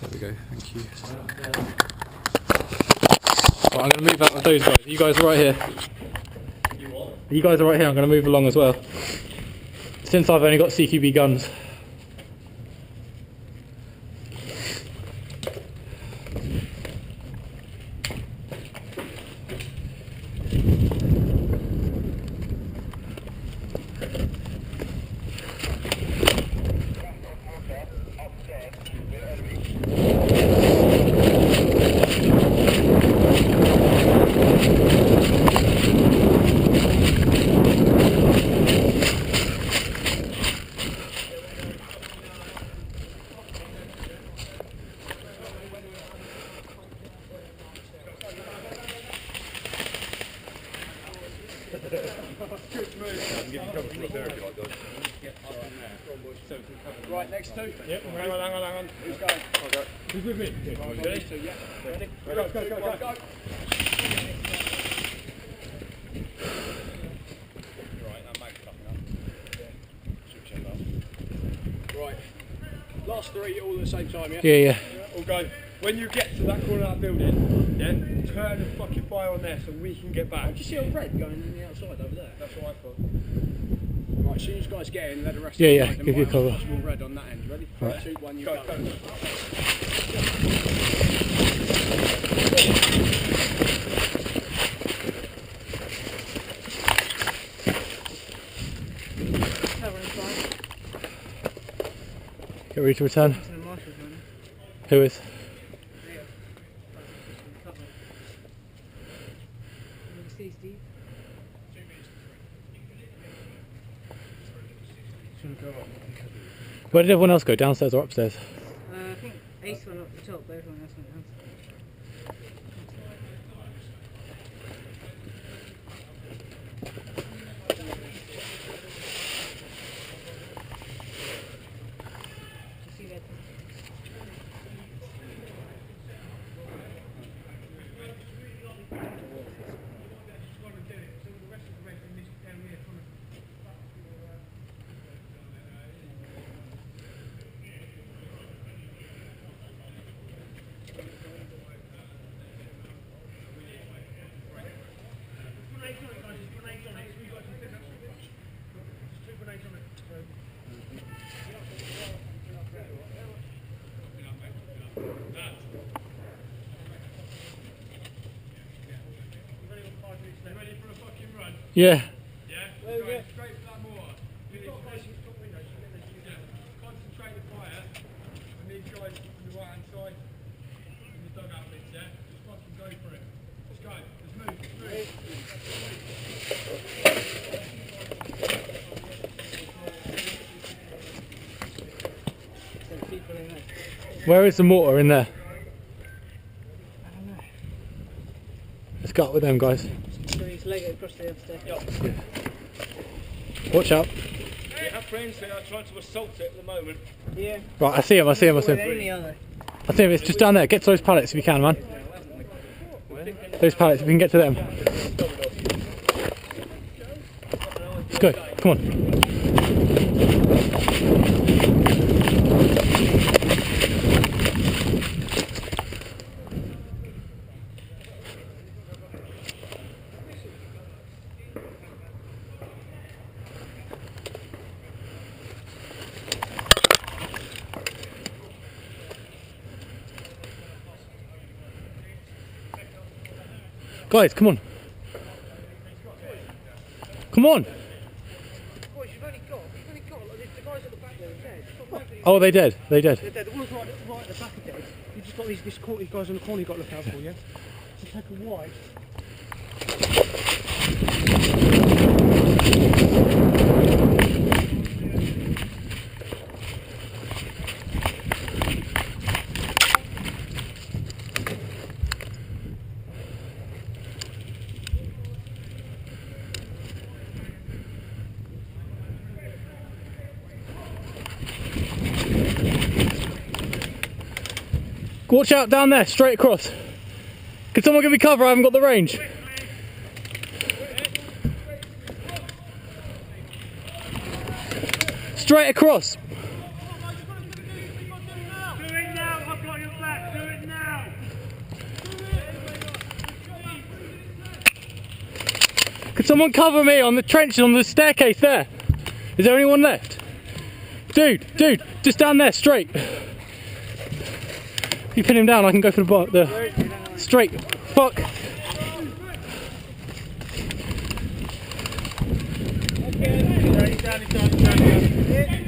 There we go, thank you. Right, I'm going to move out with those guys. You guys are right here. You guys are right here, I'm going to move along as well. Since I've only got CQB guns. Right, next two. Yep, hang on. Who's going? I'll go. Who's with me? Yeah, Ready? two, yeah. Ready? Go. Right, that makes something up. Yeah. Right. Last three all at the same time, yeah? Yeah. All go. When you get to that corner of that building, yeah, turn the fucking fire on there so we can get back. Did you see a red going in the outside over there? That's what I thought. Right, as soon as you guys get in, let the rest Yeah, of them give you cover. Possible red on that end. Ready? Right. 3, 2, 1, you Go. Get ready to return. Who is? Where did everyone else go? Downstairs or upstairs? I think Ace went up the top, but everyone else went down. Yeah. Yeah? Go straight for that mortar. You've got guys in the top window, so get the concentrate the fire on these guys on the right hand side in the dugout bits, yeah? Just fucking go for it. Let's go. Let's move. Where is the mortar in there? I don't know. Let's go up with them guys. So he's leg it across the other stair. Watch out. We have friends that are trying to assault it at the moment. Yeah. Right, I see him. Where any other? I see him. It's just down there. Get to those pallets if you can, man. Those pallets, if we can get to them. Let's go. Come on. Guys, come on. Come on. Boys, you've only got like, the guys at the back there are dead. Oh, they dead. They dead. They're dead. The ones right at the back are dead. You've just got these guys in the corner you've got to look out for, yeah? So take a wide. Watch out down there, straight across. Can someone give me cover? I haven't got the range. Straight across. Do it now, I've got you. Could someone cover me on the trenches on the staircase there? Is there anyone left? Dude, just down there, straight. If you pin him down, I can go for the straight. Fuck. He's done.